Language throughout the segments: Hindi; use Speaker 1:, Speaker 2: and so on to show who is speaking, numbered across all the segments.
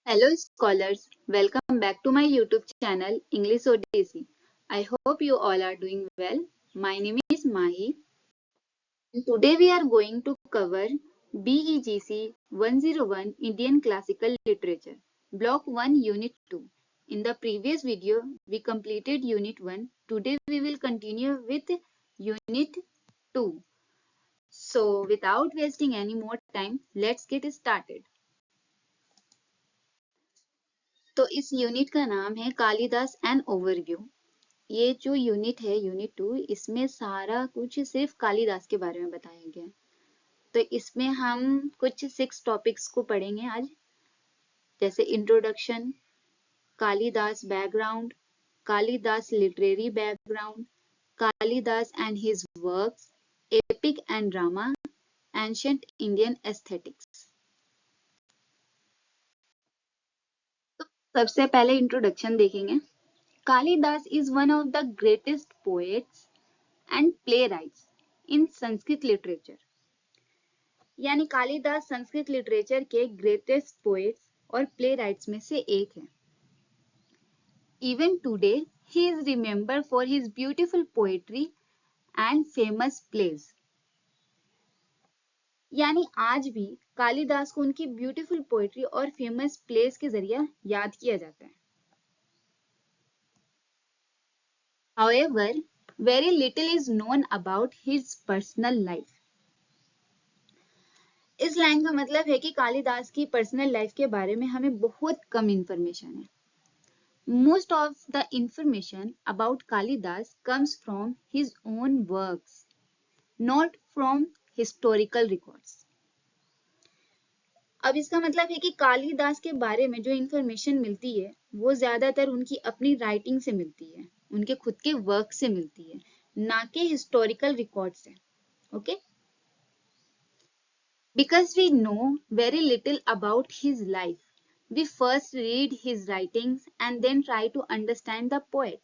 Speaker 1: Hello scholars, welcome back to my YouTube channel English Odyssey. I hope you all are doing well. My name is Mahi and today we are going to cover BEGC 101 Indian Classical Literature, Block 1 Unit 2. In the previous video we completed Unit 1. Today we will continue with Unit 2. So without wasting any more time, let's get started. तो इस यूनिट का नाम है कालिदास एन ओवरव्यू। ये जो यूनिट है यूनिट 2, इसमें सारा कुछ सिर्फ कालिदास के बारे में बताया गया है। तो इसमें हम कुछ 6 टॉपिक्स को पढ़ेंगे आज, जैसे introduction, Kalidas background, Kalidas literary background, Kalidas and his works, epic and drama, ancient Indian aesthetics. तो सबसे पहले इंट्रोडक्शन देखेंगे। Kalidas is one of the greatest poets and playwrights in Sanskrit literature. यानी कालिदास संस्कृत लिटरेचर के ग्रेटेस्ट पोएट्स और प्लेराइट्स में से एक है। Even today, he is remembered for his beautiful poetry and famous plays. यानी आज भी कालिदास को उनकी ब्यूटीफुल पोएट्री और फेमस प्लेस के जरिए याद किया जाता है। However, very little is known about his personal life. इस लाइन का मतलब है कि कालिदास की पर्सनल लाइफ के बारे में हमें बहुत कम इंफॉर्मेशन है। Most of the information about Kalidas comes from his own works, not from historical records. अब इसका मतलब है कि कालिदास के बारे में जो इंफॉर्मेशन मिलती है वो ज्यादातर उनकी अपनी राइटिंग से मिलती है, उनके खुद के वर्क से मिलती है, ना कि हिस्टोरिकल रिकॉर्ड से। Okay Because we know very little about his life, we first read his writings and then try to understand the poet.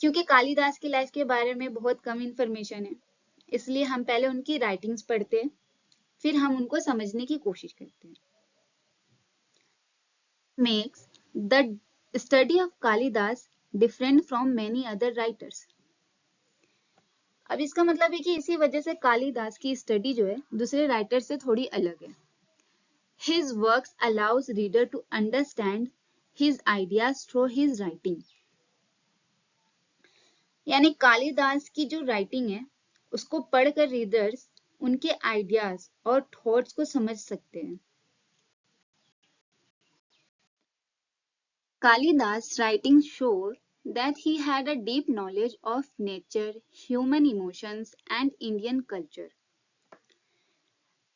Speaker 1: क्योंकि कालिदास की लाइफ के बारे में बहुत कम इंफॉर्मेशन है, इसलिए हम पहले उनकी राइटिंग्स पढ़ते हैं, फिर हम उनको समझने की कोशिश करते हैं। Makes the study of Kalidas different from many other writers. अब इसका मतलब है कि इसी वजह से कालिदास की स्टडी जो है दूसरे राइटर से थोड़ी अलग है। His works allows reader to understand his ideas through his writing. यानी कालिदास की जो राइटिंग है उसको पढ़कर रीडर्स उनके आइडियाज और थॉट्स को समझ सकते हैं। Kalidas writing show that he had a deep knowledge of nature, human emotions and Indian culture.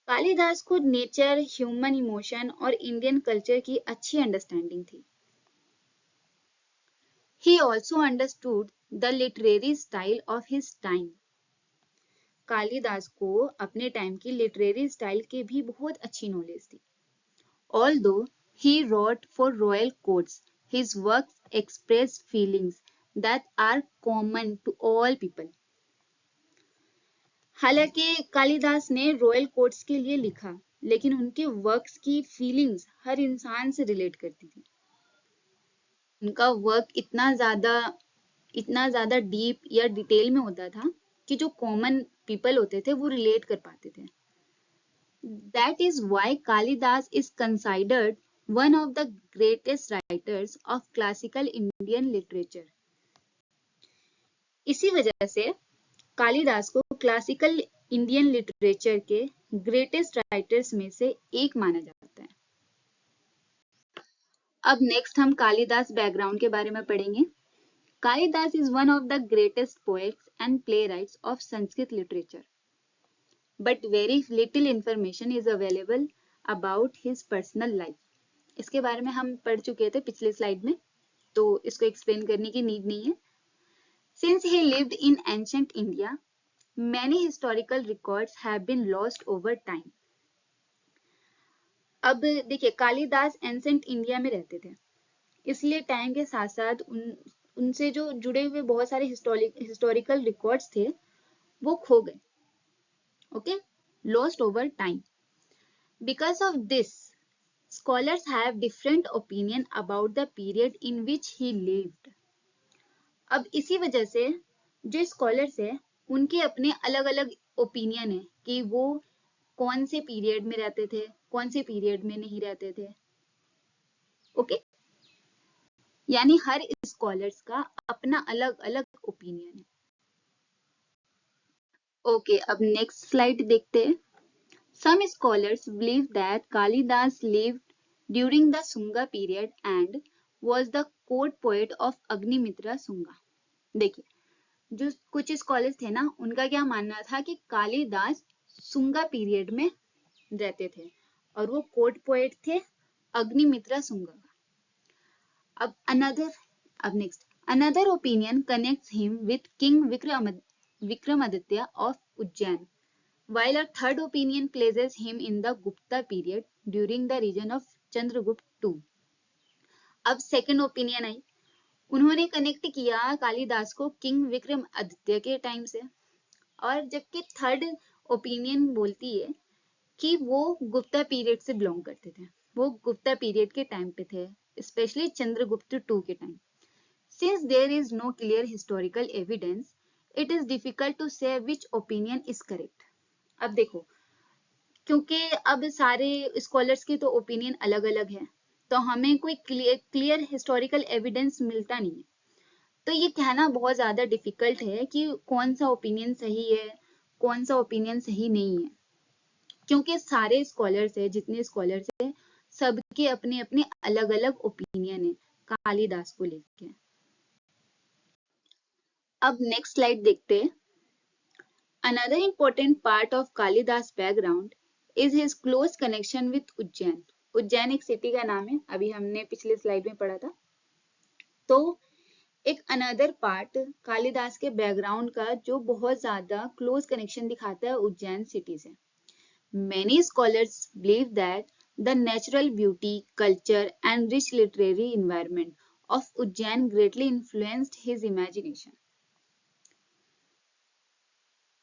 Speaker 1: Kalidas को नेचर, ह्यूमन इमोशन और इंडियन कल्चर की अच्छी अंडरस्टैंडिंग थी। He also understood the literary style of his time. Kalidas को अपने टाइम की लिटरेरी स्टाइल की भी बहुत अच्छी नॉलेज थी। Although he wrote for royal courts, his works express feelings that are common to all people. हालांकि कालिदास ने रॉयल कोर्ट्स के लिए लिखा, लेकिन उनके वर्क्स की फीलिंग्स हर इंसान से रिलेट करती थी। उनका वर्क इतना ज्यादा डीप या डिटेल में होता था कि जो कॉमन पीपल होते थे वो रिलेट कर पाते थे। That is why Kalidas is considered one of the greatest writers of classical Indian literature. इसी वजह से कालिदास को क्लासिकल इंडियन लिटरेचर के ग्रेटेस्ट राइटर्स में से एक माना जाता है। अब नेक्स्ट हम कालिदास बैकग्राउंड के बारे में पढ़ेंगे। Kalidas is one of the greatest poets and playwrights of Sanskrit literature, but very little information is available about his personal life. इसके बारे में हम पढ़ चुके थे पिछले स्लाइड में, तो इसको एक्सप्लेन करने की नीड नहीं है। Since he lived in ancient India, many historical records have been lost over time. अब देखिए कालिदास एंसेंट इंडिया में रहते थे, इसलिए टाइम के साथ साथ उनसे जो जुड़े हुए बहुत सारे हिस्टोरिकल रिकॉर्ड्स थे वो खो गए। Okay, lost over time. Because of this, Scholars have different opinion about the period in which he lived. अब इसी वजह से जो स्कॉलर्स है उनके अपने अलग अलग ओपिनियन है कि वो कौन से पीरियड में रहते थे, कौन से पीरियड में नहीं रहते थे. ओके, यानी हर स्कॉलर्स का अपना अलग अलग ओपिनियन है. ओके, अब नेक्स्ट स्लाइड देखते हैं. Some scholars believe that Kalidas lived during the Sunga period and was the court poet of Agnimitra Sunga. देखिए, जो कुछ स्कॉलर्स थे ना, उनका क्या मानना था कि कालिदास सुंगा पीरियड में रहते थे और वो कोर्ट पोएट थे अग्निमित्रा सुंगा का. अब next another opinion connects him with king Vikramaditya of Ujjain, while a third opinion places him in the Gupta period during the reign of Chandragupta II. अब सेकंड ओपिनियन आई, उन्होंने कनेक्ट किया कालिदास को किंग विक्रमादित्य के टाइम से, और जबकि थर्ड ओपिनियन बोलती है कि वो गुप्ता पीरियड से बिलोंग करते थे, वो गुप्ता पीरियड के टाइम पे थे, स्पेशली चंद्रगुप्त टू के time. Since there is no clear historical evidence, it is difficult to say which opinion is correct. अब देखो, क्योंकि अब सारे स्कॉलर्स के तो ओपिनियन अलग अलग है, तो हमें कोई क्लियर हिस्टोरिकल एविडेंस मिलता नहीं है. तो ये कहना बहुत ज्यादा डिफिकल्ट है कि कौन सा ओपिनियन सही है, कौन सा ओपिनियन सही नहीं है, क्योंकि सारे स्कॉलर्स है, जितने स्कॉलर्स है, सबके अपने अपने अलग अलग ओपिनियन है कालिदास को लेके. अब नेक्स्ट स्लाइड देखते हैं. Another important part of Kalidas' background is his close connection with Ujjain. Ujjain एक सिटी का नाम है, अभी हमने पिछले स्लाइड में पढ़ा था. तो एक अनदर पार्ट कालिदास के बैकग्राउंड का जो बहुत ज्यादा क्लोज कनेक्शन दिखाता है उज्जैन सिटी से. Many scholars believe that the natural beauty, culture and rich literary environment of Ujjain greatly influenced his imagination.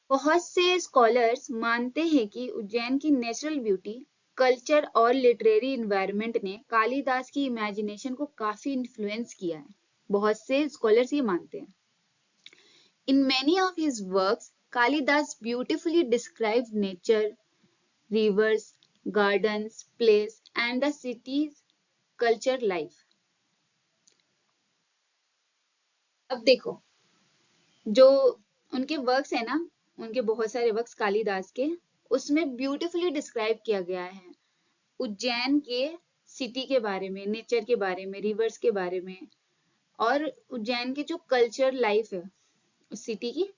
Speaker 1: बहुत से स्कॉलर्स मानते हैं कि उज्जैन की नेचुरल ब्यूटी, कल्चर और लिटरेरी इन्वायरमेंट ने कालिदास की इमेजिनेशन को काफी इन्फ्लुएंस किया है. बहुत से स्कॉलर्स ये मानते हैं. In many of his works Kalidas beautifully described nature, reverse, gardens, place and the city's culture life. अब देखो, जो उनके वर्क्स है ना, उनके बहुत सारे वर्क्स कालिदास के, उसमें ब्यूटीफुली डिस्क्राइब किया गया है उज्जैन के सिटी के बारे में, नेचर के बारे में, रिवर्स के बारे में, और उज्जैन के जो कल्चर लाइफ है उस सिटी की,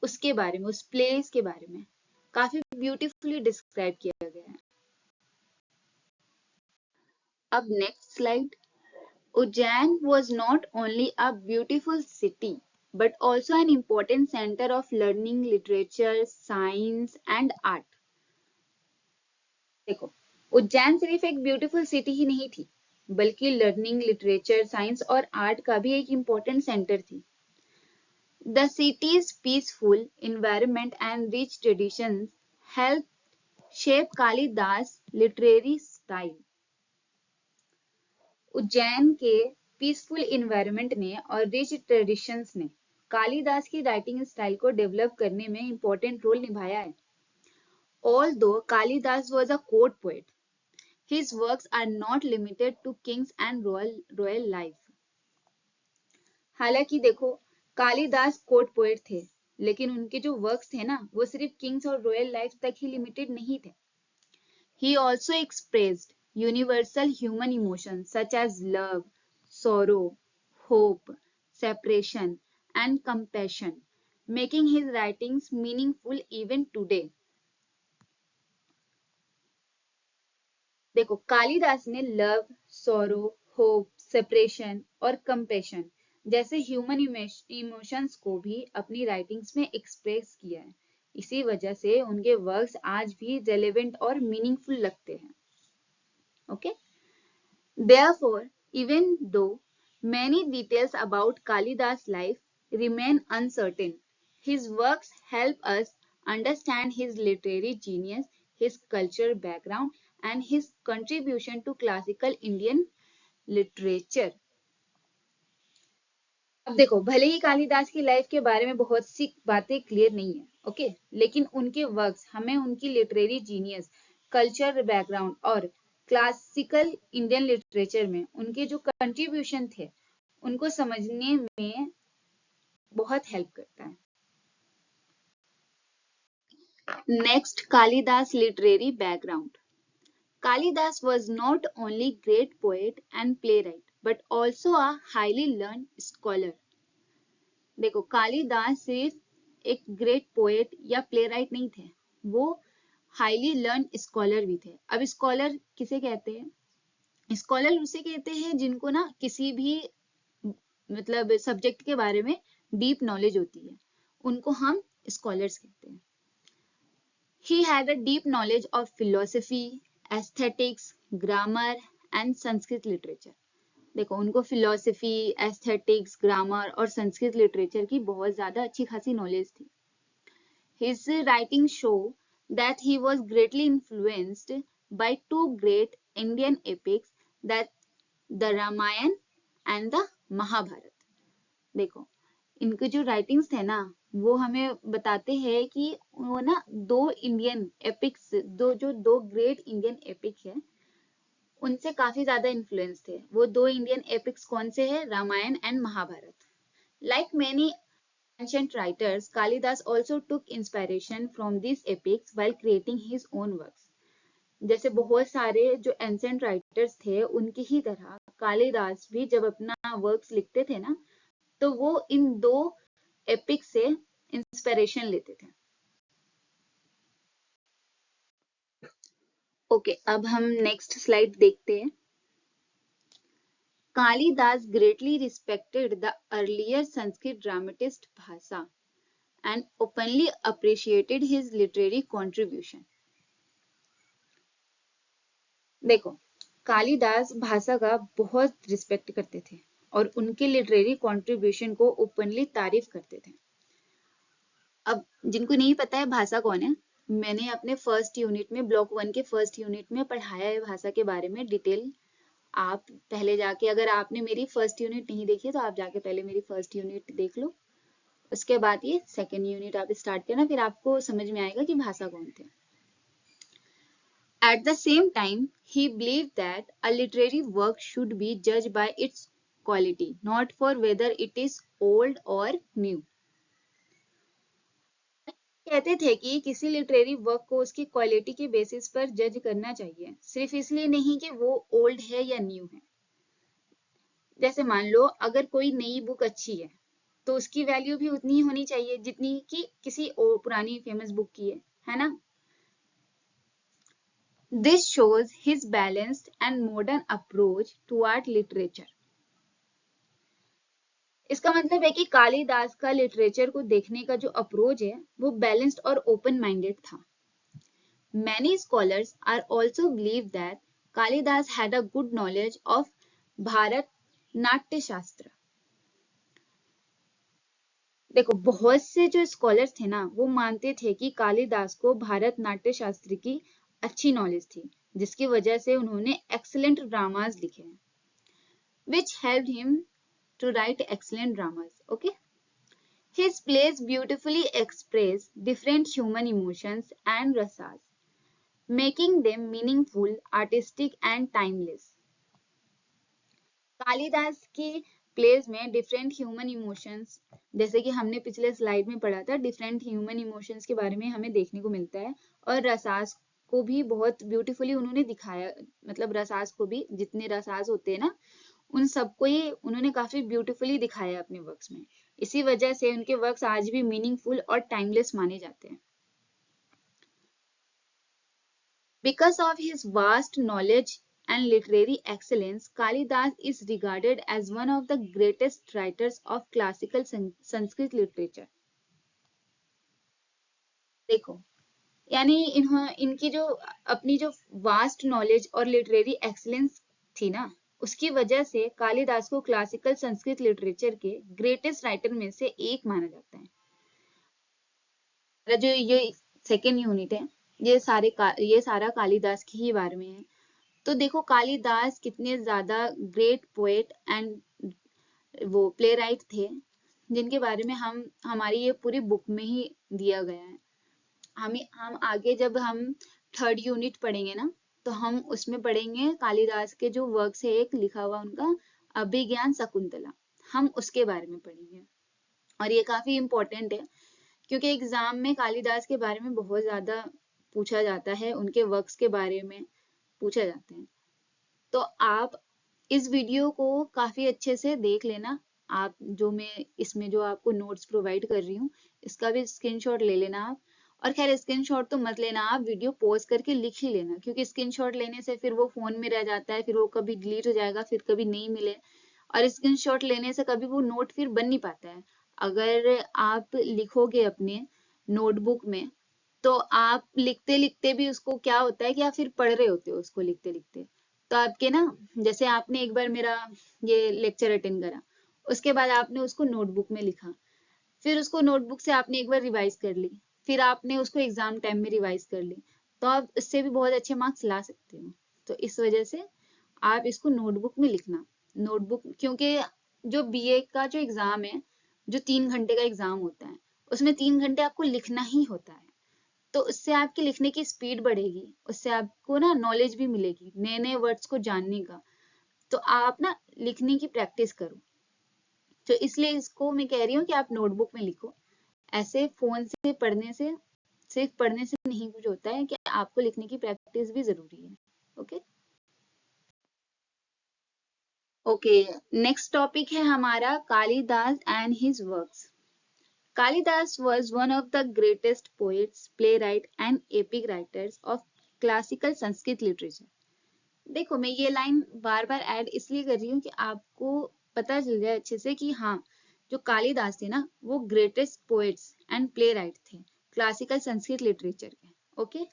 Speaker 1: उसके बारे में, उस प्लेस के बारे में काफी ब्यूटीफुली डिस्क्राइब किया गया है. अब next slide. Ujjain was not only a beautiful city but also an important center of learning, literature, science and art. देखो, उज्जैन सिर्फ एक ब्यूटीफुल सिटी ही नहीं थी, बल्कि लर्निंग, लिटरेचर, साइंस और आर्ट का भी एक इम्पोर्टेंट सेंटर थी. The city's peaceful environment and rich traditions helped shape Kalidas' literary style. Ujjain के पीसफुल इन्वायरमेंट ने और रिच ट्रेडिशंस ने कालिदास की राइटिंग स्टाइल को डेवलप करने में इंपॉर्टेंट रोल निभाया है. Although Kalidas was a court poet, his works are not limited to kings and royal life. हालांकि देखो, कालिदास कोर्ट पोएट थे, लेकिन उनके जो वर्क्स थे ना, वो सिर्फ किंग्स और रॉयल लाइफ तक ही लिमिटेड नहीं थे. He also expressed universal human emotions such as love, sorrow, hope, separation, and compassion, making his writings meaningful even today. देखो, कालिदास ने लव, सॉरो, होप, सेपरेशन और कंपैशन जैसे ह्यूमन इमोशंस को भी अपनी राइटिंग्स में एक्सप्रेस किया है. इसी वजह से उनके वर्क्स आज भी रेलेवेंट और मीनिंगफुल लगते हैं. Okay? Therefore, even though many details about Kalidas' life remain uncertain, his works help us understand his literary genius, his cultural background, and his contribution to classical Indian literature. अब देखो, भले ही कालिदास की लाइफ के बारे में बहुत सी बातें क्लियर नहीं है, ओके, लेकिन उनके वर्क्स हमें उनकी लिटरेरी जीनियस, कल्चर बैकग्राउंड और क्लासिकल इंडियन लिटरेचर में उनके जो कंट्रीब्यूशन थे उनको समझने में बहुत हेल्प करता है। Next, Kalidas literary background. Kalidas was not only great poet and playwright but also a highly learned scholar. देखो, कालिदास सिर्फ एक ग्रेट पोएट या प्लेराइट नहीं थे, वो हाईली लर्न स्कॉलर भी थे। अब स्कॉलर किसे कहते हैं? स्कॉलर उसे कहते हैं जिनको ना किसी भी मतलब सब्जेक्ट के बारे में डीप नॉलेज होती है, उनको हम स्कॉलर्स कहते हैं। He had a deep knowledge of philosophy, aesthetics, grammar and Sanskrit literature. देखो, उनको फिलोसफी, एस्थेटिक्स, ग्रामर और संस्कृत लिटरेचर की बहुत ज्यादा अच्छी खासी नॉलेज थी। His writing show that he was greatly influenced by two great Indian epics, that the Ramayana and the Mahabharata. देखो, इनके जो राइटिंग्स थे ना, वो हमें बताते हैं कि वो ना दो इंडियन एपिक्स, दो ग्रेट इंडियन एपिक है, उनसे काफी ज्यादा इन्फ्लुएंस थे। वो दो इंडियन एपिक्स कौन से हैं? Ramayana and Mahabharata. Like many ancient writers, Kalidas also took inspiration from these epics while creating his own works. जैसे बहुत सारे जो एंशिएंट राइटर्स थे, उनकी ही तरह कालिदास भी जब अपना वर्क्स लिखते थे ना, तो वो इन दो एपिक से इंस्पिरेशन लेते थे। ओके, अब हम नेक्स्ट स्लाइड देखते हैं। Kalidas greatly respected the earlier Sanskrit dramatist Bhasa and openly appreciated his literary contribution. देखो, कालिदास भाषा का बहुत रिस्पेक्ट करते थे और उनके लिटरेरी कंट्रीब्यूशन को ओपनली तारीफ करते थे। अब जिनको नहीं पता है भाषा कौन है, मैंने अपने फर्स्ट यूनिट में, ब्लॉक 1 के फर्स्ट यूनिट में पढ़ाया है भाषा के बारे में डिटेल। आप पहले जाके, अगर आपने मेरी फर्स्ट यूनिट नहीं देखी तो आप जाके पहले मेरी फर्स्ट यूनिट देख लो, उसके बाद ये सेकेंड यूनिट आप स्टार्ट करना, फिर आपको समझ में आएगा कि भाषा कौन थे। At the same time, he believed that a literary work should be judged by its quality, not for whether it is old or new. कहते थे कि किसी लिटरेरी वर्क को उसकी क्वालिटी के बेसिस पर जज करना चाहिए, सिर्फ इसलिए नहीं कि वो ओल्ड है या न्यू है। जैसे मान लो, अगर कोई नई बुक अच्छी है तो उसकी वैल्यू भी उतनी ही होनी चाहिए जितनी कि किसी पुरानी फेमस बुक की है ना? This shows his balanced and modern approach toward literature. इसका मतलब है कि कालिदास का लिटरेचर को देखने का जो अप्रोच है वो बैलेंस्ड और ओपन माइंडेड था। Many scholars are also believe that Kalidas had a good knowledge of Bharat नाट्य शास्त्र। देखो, बहुत से जो स्कॉलर्स थे ना, वो मानते थे कि कालिदास को भारत नाट्य शास्त्र की अच्छी नॉलेज थी, जिसकी वजह से उन्होंने एक्सीलेंट ड्रामास लिखे हैं, which helped him to write excellent dramas. Okay, his plays beautifully express different human emotions and rasas, making them meaningful, artistic and timeless. Kalidas की प्लेस में डिफरेंट ह्यूमन इमोशंस, जैसे कि हमने पिछले स्लाइड में पढ़ा था, डिफरेंट ह्यूमन इमोशंस के बारे में हमें देखने को मिलता है, और रसास को भी बहुत ब्यूटीफुली उन्होंने दिखाया। मतलब रसास को भी, जितने रसास होते हैं ना, उन सबको ही उन्होंने काफी ब्यूटीफुली दिखाया अपने वर्क्स में। इसी वजह से उनके वर्क्स आज भी मीनिंगफुल और टाइमलेस माने जाते हैं। Because of his vast knowledge and literary excellence, Kalidas is regarded as one of the greatest writers of classical Sanskrit literature. देखो, यानी इनकी जो अपनी जो वास्ट नॉलेज और लिटरेरी एक्सीलेंस थी ना, उसकी वजह से कालिदास को क्लासिकल संस्कृत लिटरेचर के ग्रेटेस्ट राइटर में से एक माना जाता है। जो ये सेकेंड यूनिट है, ये सारा कालिदास के ही बारे में है। तो देखो कालिदास कितने ज्यादा ग्रेट पोएट एंड वो प्ले राइट थे, जिनके बारे में हमारी ये पूरी बुक में ही दिया गया है। हम आगे जब हम थर्ड यूनिट पढ़ेंगे ना, तो हम उसमें पढ़ेंगे कालिदास के जो वर्क्स है, एक लिखा हुआ उनका अभिज्ञान शकुंतला, हम उसके बारे में पढ़ेंगे। और ये काफी इम्पोर्टेंट है, क्योंकि एग्जाम में कालिदास के बारे में बहुत ज्यादा पूछा जाता है, उनके वर्क्स के बारे में पूछा जाता है। तो आप इस वीडियो को काफी अच्छे से देख लेना। आप जो मैं इसमें जो आपको नोट्स प्रोवाइड कर रही हूँ, इसका भी स्क्रीनशॉट ले लेना आप। और खैर स्क्रीनशॉट तो मत लेना, आप वीडियो पॉज करके लिख ही लेना, क्योंकि स्क्रीनशॉट लेने से फिर वो फोन में रह जाता है, फिर वो कभी डिलीट हो जाएगा, फिर कभी नहीं मिले। और स्क्रीनशॉट लेने से कभी वो नोट फिर बन नहीं पाता है। अगर आप लिखोगे अपने नोटबुक में, तो आप लिखते लिखते भी उसको क्या होता है कि आप फिर पढ़ रहे होते हो उसको लिखते लिखते। तो आपके ना, जैसे आपने एक बार मेरा ये लेक्चर अटेंड करा, उसके बाद आपने उसको नोटबुक में लिखा, फिर उसको नोटबुक से आपने एक बार रिवाइज कर ली, फिर आपने उसको एग्जाम टाइम में रिवाइज कर ली, तो आप इससे भी बहुत अच्छे मार्क्स ला सकते हो। तो इस वजह से आप इसको नोटबुक में लिखना। नोटबुक, क्योंकि जो बीए का जो एग्जाम है, जो 3 घंटे का एग्जाम होता है, उसमें 3 घंटे आपको लिखना ही होता है। तो उससे आपकी लिखने की स्पीड बढ़ेगी, उससे आपको ना नॉलेज भी मिलेगी नए नए वर्ड्स को जानने का। तो आप ना लिखने की प्रैक्टिस करो। तो इसलिए इसको मैं कह रही हूँ कि आप नोटबुक में लिखो। ऐसे फोन से पढ़ने से, सिर्फ पढ़ने से नहीं कुछ होता है, कि आपको लिखने की प्रैक्टिस भी जरूरी है। ओके ओके, नेक्स्ट टॉपिक है हमारा Kalidas and his works. Kalidas was one of the greatest poets, playwright and epic writers of classical Sanskrit literature. देखो मैं ये लाइन बार बार ऐड इसलिए कर रही हूँ कि आपको पता चल जाए अच्छे से कि हाँ, जो कालिदास थे ना, वो greatest poets and play right थे क्लासिकल संस्कृत लिटरेचर के। ओके,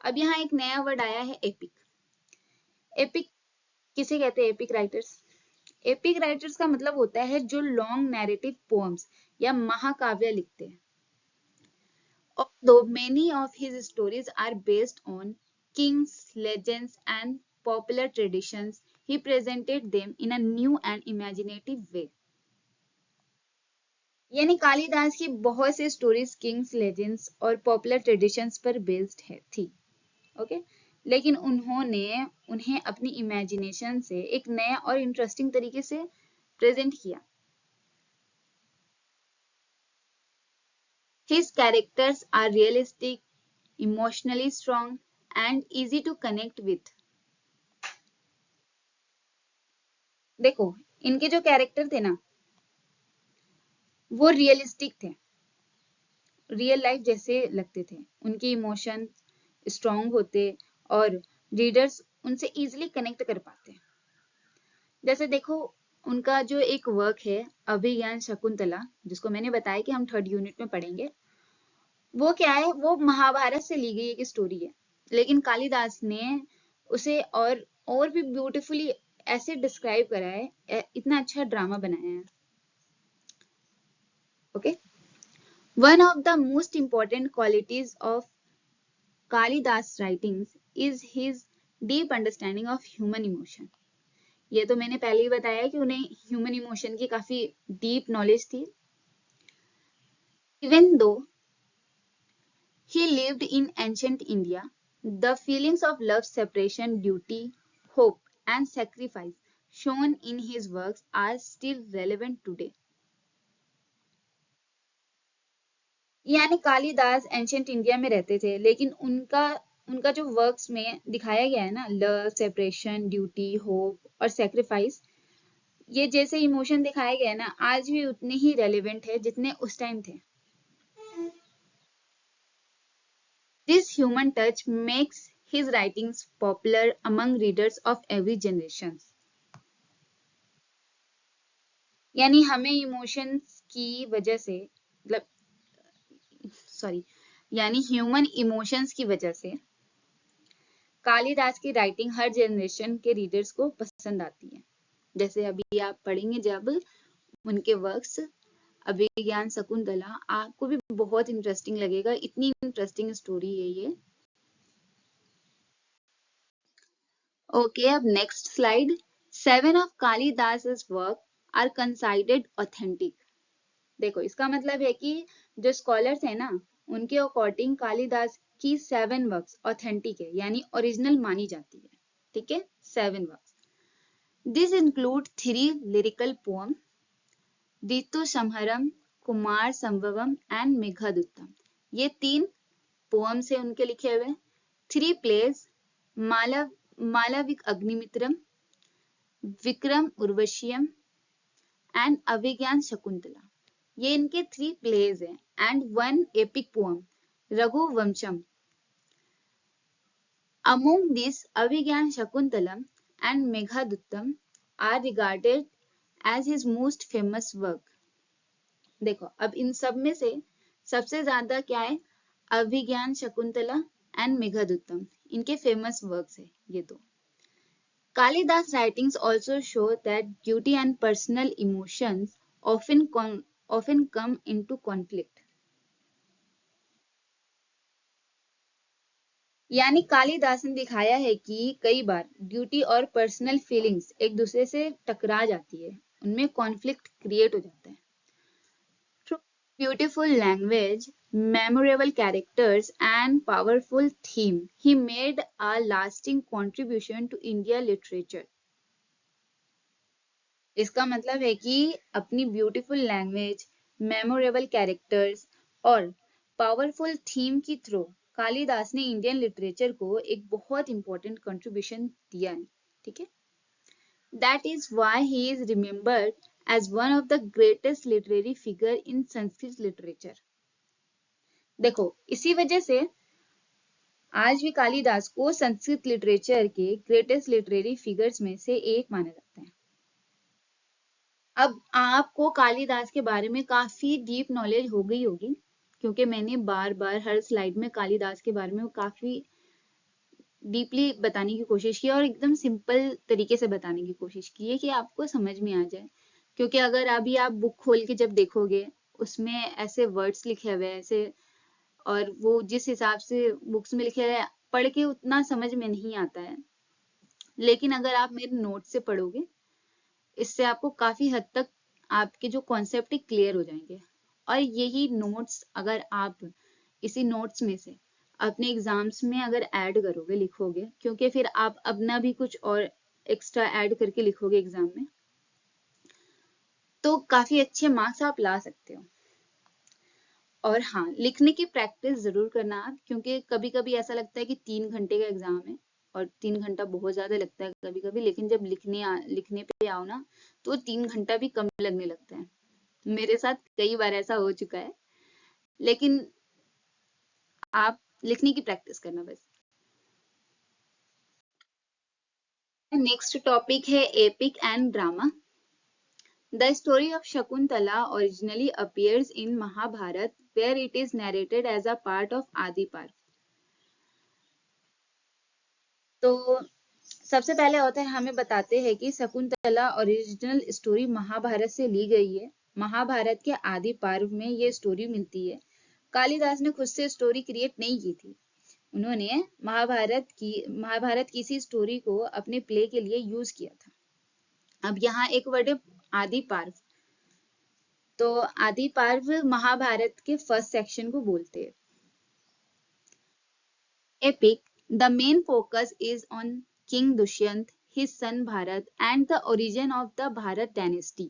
Speaker 1: अब यहाँ एक नया वर्ड आया है, एपिक। एपिक किसे कहते हैं? Epic writers. एपिक राइटर्स का मतलब होता है जो लॉन्ग नैरेटिव पोएम्स या महाकाव्य लिखते हैं। Although many of his stories are based on kings, legends, and popular traditions, he presented them in a new and imaginative way. यानी कालिदास की बहुत सी स्टोरीज किंग्स, लेजेंड्स और पॉपुलर ट्रेडिशंस पर बेस्ड थी। ओके, लेकिन उन्होंने उन्हें अपनी इमेजिनेशन से एक नया और इंटरेस्टिंग तरीके से प्रेजेंट किया। His characters are realistic, emotionally strong, and easy to connect with. देखो इनके जो कैरेक्टर थे ना, वो रियलिस्टिक थे, रियल लाइफ जैसे लगते थे। उनके इमोशन स्ट्रॉन्ग होते और रीडर्स उनसे इजीली कनेक्ट कर पाते। जैसे देखो उनका जो एक वर्क है अभिज्ञान शकुंतला, जिसको मैंने बताया कि हम थर्ड यूनिट में पढ़ेंगे, वो क्या है, वो महाभारत से ली गई एक स्टोरी है, लेकिन कालिदास ने उसे और भी ब्यूटीफुली ऐसे डिस्क्राइब करा है, इतना अच्छा ड्रामा बनाया है। Okay, one of the most important qualities of Kalidas writings is his deep understanding of human emotion. ये तो मैंने पहले ही बताया कि उन्हें ह्यूमन इमोशन की काफी डीप नॉलेज थी। Even though he lived in ancient India, the feelings of love, separation, duty, hope, and sacrifice shown in his works are still relevant today. यानी कालिदास एंशियंट इंडिया में रहते थे, लेकिन उनका जो वर्क्स में दिखाया गया है ना, लव, सेपरेशन, ड्यूटी, होप और सेक्रीफाइस, ये जैसे इमोशन दिखाए गए ना, आज भी उतने ही रेलेवेंट है जितने उस टाइम थे। This human touch makes his writings popular among readers of every generation. यानी हमें इमोशंस की वजह से, मतलब सॉरी, यानी ह्यूमन इमोशंस की वजह से कालिदास की राइटिंग हर जनरेशन के रीडर्स को पसंद आती है। जैसे अभी आप पढ़ेंगे जब उनके वर्क्स अभिज्ञान शकुंतला, आपको भी बहुत इंटरेस्टिंग लगेगा, इतनी इंटरेस्टिंग स्टोरी है ये। Okay, अब next slide. 7 of Kalidas's work are considered authentic. देखो इसका मतलब है कि जो स्कॉलर्स है ना, उनके अकॉर्डिंग कालिदास की 7 वर्क्स ऑथेंटिक है, यानी ओरिजिनल मानी जाती है. ठीक है, 7 works. This include 3 lyrical poem, Ritu Samharam, Kumara Sambhavam and Meghadutam. ये 3 पोएम्स है उनके लिखे हुए. 3 प्लेज, मालव मालविक अग्निमित्रम, विक्रम उर्वशीयम एंड अभिज्ञान शकुंतला. ये इनके 3 प्लेज हैं. And 1 epic poem, Raghuvansham. Among this Abhijnana Shakuntalam and Meghadutam are regarded as his most famous work. देखो अब इन सब में से सबसे ज्यादा क्या है, अभिज्ञान शकुंतला एंड मेघदूतम, इनके फेमस वर्क्स है ये दो. Kalidas' writings also show that duty and personal emotions often come into conflict. यानी कालिदास ने दिखाया है कि कई बार ड्यूटी और पर्सनल फीलिंग्स एक दूसरे से टकरा जाती है, उनमें कॉन्फ्लिक्ट क्रिएट हो जाता है. Through beautiful language, memorable characters and powerful theme, he made a lasting contribution to India literature. इसका मतलब है कि अपनी ब्यूटीफुल लैंग्वेज, मेमोरेबल कैरेक्टर्स और पावरफुल थीम की थ्रू कालिदास ने इंडियन लिटरेचर को एक बहुत इंपॉर्टेंट कंट्रीब्यूशन दिया है. ठीक है, that is why he is remembered as one of the greatest literary figure in Sanskrit literature. देखो इसी वजह से आज भी कालिदास को संस्कृत लिटरेचर के ग्रेटेस्ट लिटरेरी फिगर्स में से एक माना जाता है. अब आपको कालिदास के बारे में काफी डीप नॉलेज हो गई होगी, क्योंकि मैंने बार बार हर स्लाइड में कालिदास के बारे में काफी डीपली बताने की कोशिश की और एकदम सिंपल तरीके से बताने की कोशिश की है कि आपको समझ में आ जाए. क्योंकि अगर अभी आप बुक खोल के जब देखोगे, उसमें ऐसे वर्ड्स लिखे हुए हैं ऐसे, और वो जिस हिसाब से बुक्स में लिखे हुए पढ़ के उतना समझ में नहीं आता है. लेकिन अगर आप मेरे नोट से पढ़ोगे, इससे आपको काफी हद तक आपके जो कॉन्सेप्ट है क्लियर हो जाएंगे. और यही नोट्स अगर आप इसी नोट्स में से अपने एग्जाम्स में अगर ऐड करोगे, लिखोगे, क्योंकि फिर आप अपना भी कुछ और एक्स्ट्रा ऐड करके लिखोगे एग्जाम में, तो काफी अच्छे मार्क्स आप ला सकते हो. और हाँ, लिखने की प्रैक्टिस जरूर करना आप, क्योंकि कभी कभी ऐसा लगता है कि 3 घंटे का एग्जाम है और 3 घंटा बहुत ज्यादा लगता है कभी कभी, लेकिन जब लिखने पे आओ ना, तो 3 घंटा भी कम लगने लगता है. मेरे साथ कई बार ऐसा हो चुका है. लेकिन आप लिखने की प्रैक्टिस करना बस. नेक्स्ट टॉपिक है epic and drama. The story of Shakuntala originally appears in Mahabharata, where it is narrated as a part of Adi Parv. तो सबसे पहले होता है, हमें बताते हैं कि शकुंतला ओरिजिनल स्टोरी महाभारत से ली गई है. महाभारत के आदि पर्व में ये स्टोरी मिलती है. कालिदास ने खुद से स्टोरी क्रिएट नहीं की थी. उन्होंने महाभारत की इसी स्टोरी को अपने प्ले के लिए यूज किया था. अब यहाँ एक वर्ड है आदि पर्व. तो आदि पर्व महाभारत के फर्स्ट सेक्शन को बोलते हैं. Epic, the main focus is on King Dushyant, his son Bharat, and the origin of the Bharat dynasty.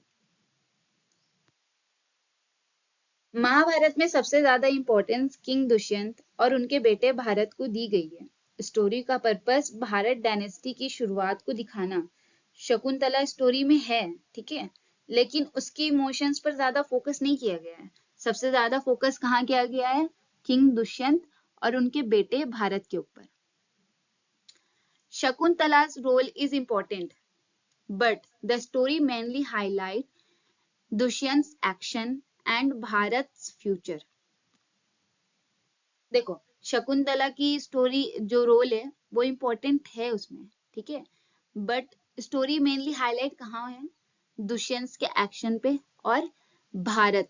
Speaker 1: Mahabharat में सबसे ज्यादा इंपॉर्टेंस किंग दुष्यंत और उनके बेटे भारत को दी गई है. स्टोरी का पर्पस भारत डायनेस्टी की शुरुआत को दिखाना. शकुंतला स्टोरी में है, ठीक है, लेकिन उसके इमोशंस पर ज्यादा फोकस नहीं किया गया है. सबसे ज्यादा फोकस कहाँ किया गया है, किंग दुष्यंत और उनके बेटे भारत के ऊपर. Shakuntala's role is important, but the story mainly highlights Dushyant's action and Bharat's future. देखो शकुंतला की स्टोरी जो रोल है वो इम्पोर्टेंट है उसमें, ठीक है, बट स्टोरी मेनली हाईलाइट कहाँ है, दुष्यंत के एक्शन पे और भारत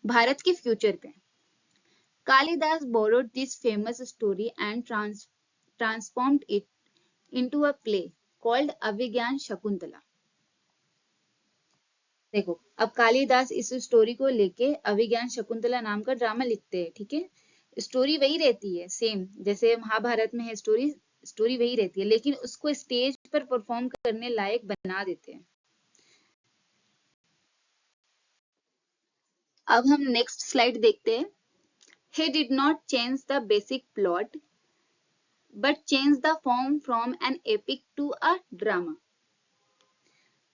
Speaker 1: भारत के फ्यूचर पे. Kalidas borrowed this famous story and transformed it into a play. called अभिज्ञान शकुंतला। देखो, अब कालिदास इस स्टोरी को लेके अभिज्ञान शकुंतला नाम का ड्रामा लिखते हैं, ठीक है। स्टोरी वही रहती है, सेम जैसे महाभारत में है स्टोरी, स्टोरी वही रहती है, लेकिन उसको स्टेज पर परफॉर्म करने लायक बना देते हैं। अब हम नेक्स्ट स्लाइड देखते हैं। He did not change the basic plot, but changed the form from an epic to a drama.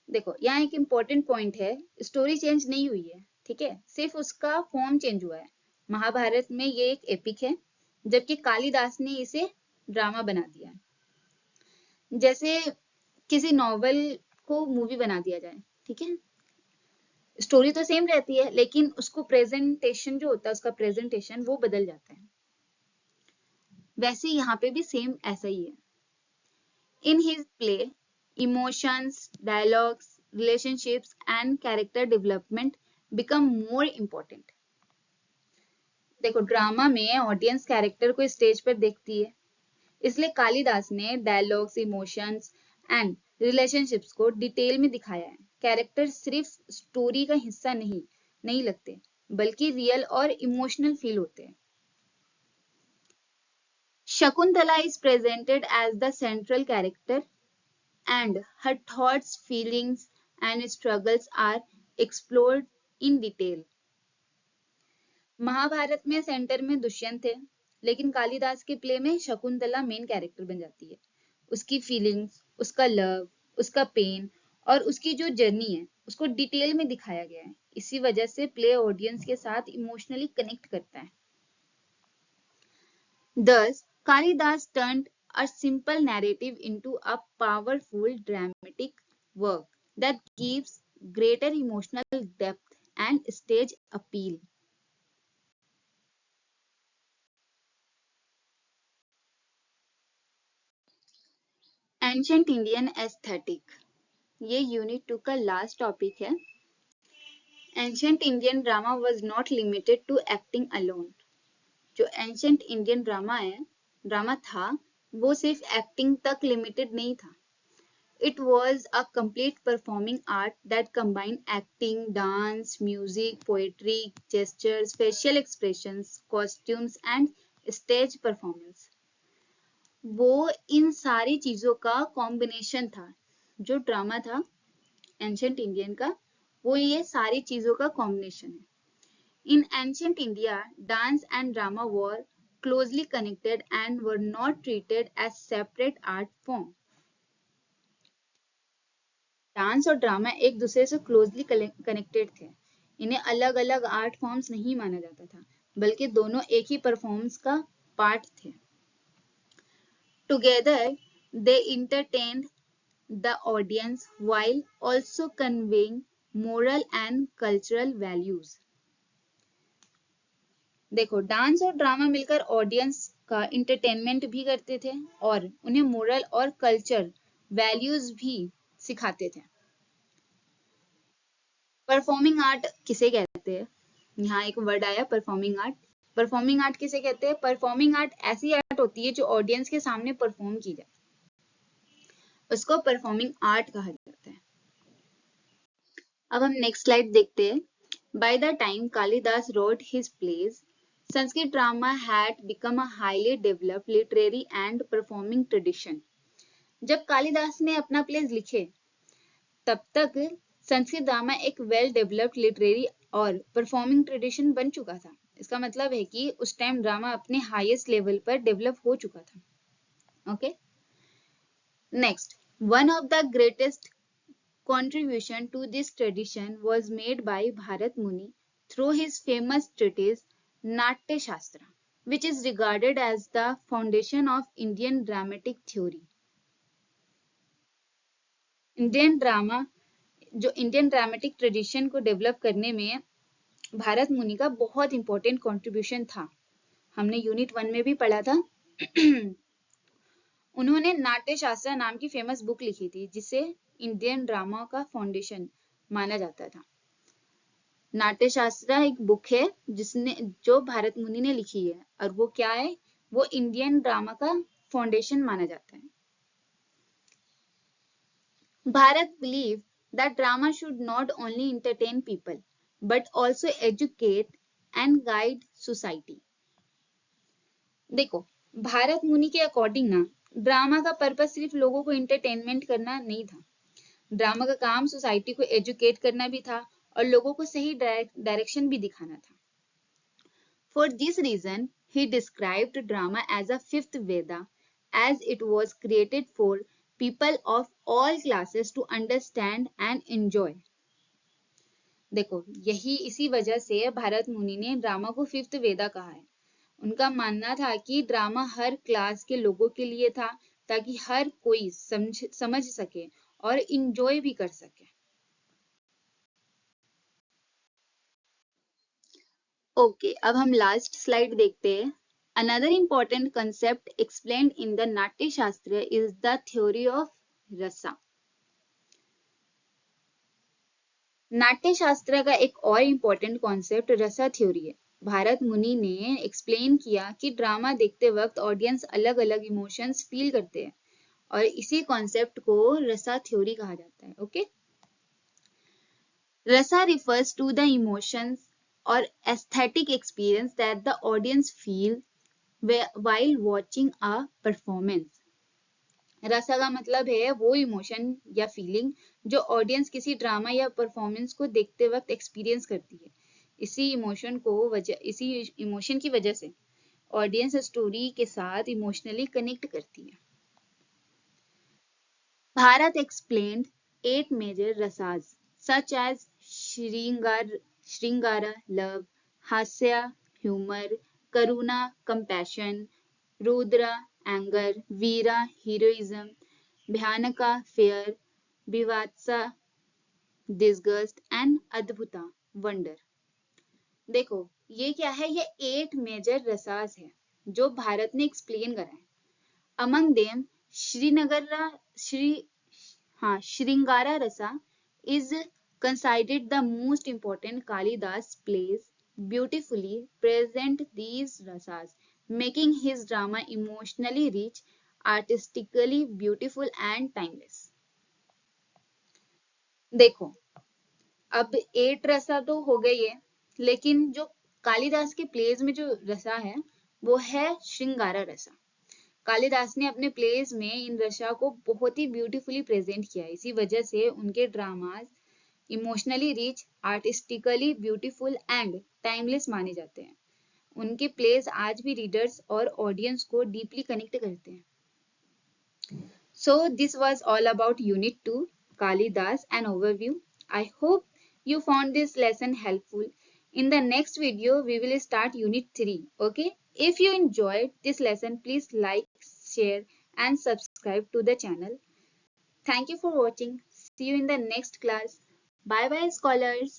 Speaker 1: देखो, यहाँ एक इम्पोर्टेंट पॉइंट है, स्टोरी चेंज नहीं हुई है, ठीक है, सिर्फ उसका फॉर्म चेंज हुआ है। महाभारत में ये एक एपिक है, जबकि कालिदास ने इसे ड्रामा बना दिया है। जैसे किसी नॉवल को मूवी बना दिया जाए, ठीक है, स्टोरी तो सेम रहती है, लेकिन उसको प्रेजेंटेशन जो होता है, उसका प्रेजेंटेशन वो बदल जाता है। वैसे यहाँ पे भी सेम ऐसा ही है। In his play, emotions, dialogues, relationships and character development become more important. देखो, ड्रामा में ऑडियंस कैरेक्टर को स्टेज पर देखती है, इसलिए कालिदास ने डायलॉग्स, इमोशंस एंड रिलेशनशिप्स को डिटेल में दिखाया है। कैरेक्टर सिर्फ स्टोरी का हिस्सा नहीं लगते, बल्कि रियल और इमोशनल फील होते हैं। Shakuntala is presented as the central character and her thoughts, feelings and struggles are explored in detail. Mahabharat में सेंटर में दुष्यंत है, लेकिन कालिदास के प्ले में शकुंतला मेन कैरेक्टर बन जाती है। उसकी फीलिंग्स, उसका लव, उसका पेन और उसकी जो जर्नी है, उसको डिटेल में दिखाया गया है। इसी वजह से प्ले ऑडियंस के साथ इमोशनली कनेक्ट करता है। Thus, Kalidas turned a simple narrative into a powerful dramatic work that gives greater emotional depth and stage appeal. Ancient Indian aesthetic, ये यूनिट 2 का लास्ट टॉपिक है। Ancient Indian drama was not limited to acting alone. जो एंशिएंट इंडियन ड्रामा था, वो सिर्फ एक्टिंग तक लिमिटेड नहीं था। It was a complete performing art that combined acting, dance, music, poetry, gestures, facial expressions, costumes and stage performance. वो इन सारी चीजों का कॉम्बिनेशन था। जो ड्रामा था एंशिएंट इंडियन का, वो ये सारी चीजों का कॉम्बिनेशन है। In ancient India, dance and drama were closely connected and were not treated as separate art forms. Dance और ड्रामा एक दूसरे से क्लोजली कनेक्टेड थे। इन्हें अलग अलग आर्ट फॉर्म्स नहीं माना जाता था, बल्कि दोनों एक ही परफॉर्मेंस का पार्ट थे। Together they entertained the audience while also conveying moral and cultural values. देखो, डांस और ड्रामा मिलकर ऑडियंस का इंटरटेनमेंट भी करते थे और उन्हें मोरल और कल्चर वैल्यूज भी सिखाते थे। परफॉर्मिंग आर्ट किसे कहते हैं? यहाँ एक वर्ड आया, परफॉर्मिंग आर्ट। परफॉर्मिंग आर्ट किसे कहते हैं? परफॉर्मिंग आर्ट ऐसी आर्ट होती है जो ऑडियंस के सामने परफॉर्म की जाए, उसको परफॉर्मिंग आर्ट कहा जाता है। अब हम नेक्स्ट स्लाइड देखते हैं। By the time Kalidas wrote his plays, Sanskrit drama had become a highly developed literary and performing tradition. जब कालिदास ने अपना प्लेज लिखे, तब तक संस्कृत ड्रामा एक वेल डेवलप्ड लिटरेरी और परफॉर्मिंग ट्रेडिशन बन चुका था। इसका मतलब है कि उस टाइम ड्रामा अपने हाईएस्ट लेवल पर डेवलप हो चुका था। Okay, next, one of the greatest contribution to this tradition was made by Bharat Muni through his famous treatise Natya Shastra, which is regarded as the foundation of Indian dramatic theory. Indian dramatic tradition को डेवलप करने में भारत मुनि का बहुत इंपॉर्टेंट कंट्रीब्यूशन था। हमने यूनिट 1 में भी पढ़ा था। उन्होंने नाट्य शास्त्र नाम की फेमस बुक लिखी थी, जिसे इंडियन ड्रामा का फाउंडेशन माना जाता था। नाट्य शास्त्र एक बुक है जो भारत मुनि ने लिखी है, और वो क्या है? वो इंडियन ड्रामा का फाउंडेशन माना जाता है। Bharat believed that drama should not only entertain people but also educate and guide society. देखो, भारत मुनि के अकॉर्डिंग ना ड्रामा का पर्पस सिर्फ लोगों को एंटरटेनमेंट करना नहीं था। ड्रामा का काम सोसाइटी को एजुकेट करना भी था और लोगों को सही डायरेक्शन भी दिखाना था। For this reason, he described drama as a fifth Veda, as it was created for people of all classes to understand and enjoy. देखो, यही इसी वजह से भारत मुनि ने ड्रामा को फिफ्थ वेदा कहा है। उनका मानना था कि ड्रामा हर क्लास के लोगों के लिए था ताकि हर कोई समझ सके और इंजॉय भी कर सके। ओके, अब हम लास्ट स्लाइड देखते हैं। Another important concept explained in the Natya Shastra is the theory of rasa. नाट्य शास्त्र का एक और इम्पोर्टेंट कॉन्सेप्ट रसा थ्योरी है। भारत मुनि ने एक्सप्लेन किया कि ड्रामा देखते वक्त ऑडियंस अलग अलग इमोशंस फील करते हैं और इसी कॉन्सेप्ट को रसा थ्योरी कहा जाता है। ओके, रसा रिफर्स टू द इमोशंस और aesthetic experience that the audience feel while watching a performance. रसा का मतलब है वो इमोशन या फीलिंग जो ऑडियंस किसी ड्रामा या परफॉर्मेंस को देखते वक्त एक्सपीरियंस करती है। इसी इमोशन की वजह से ऑडियंस स्टोरी के साथ इमोशनली कनेक्ट करती है। Bharat explained 8 major rasas such as Shringara, love, Hasya, humor, Karuna, compassion, Rudra, anger, Veera, heroism, Bhyanaka, fear, Vivatsa, disgust and Adbhuta, wonder. देखो, ये क्या है? ये 8 मेजर रसास है जो भारत ने एक्सप्लेन करा है। Among them, Shringara Rasa is considered the most important. Kalidas plays beautifully present these rasas, making his drama emotionally rich, artistically beautiful and timeless. देखो, अब 8 रसा तो हो गई है, लेकिन जो कालिदास के प्लेज में जो रसा है वो है श्रृंगारा रसा। कालिदास ने अपने प्लेस में इन रसा को बहुत ही ब्यूटीफुली प्रेजेंट किया। इसी वजह से उनके dramas emotionally rich, artistically beautiful and timeless माने जाते हैं। उनके प्लेस आज भी रीडर्स और ऑडियंस को डीपली कनेक्ट करते हैं। So this was all about Unit 2, Kalidas, an overview. I hope you found this lesson helpful. In the next video, we will start Unit 3. Okay? If you enjoyed this lesson, please like, share, and subscribe to the channel. Thank you for watching. See you in the next class. Bye bye, scholars.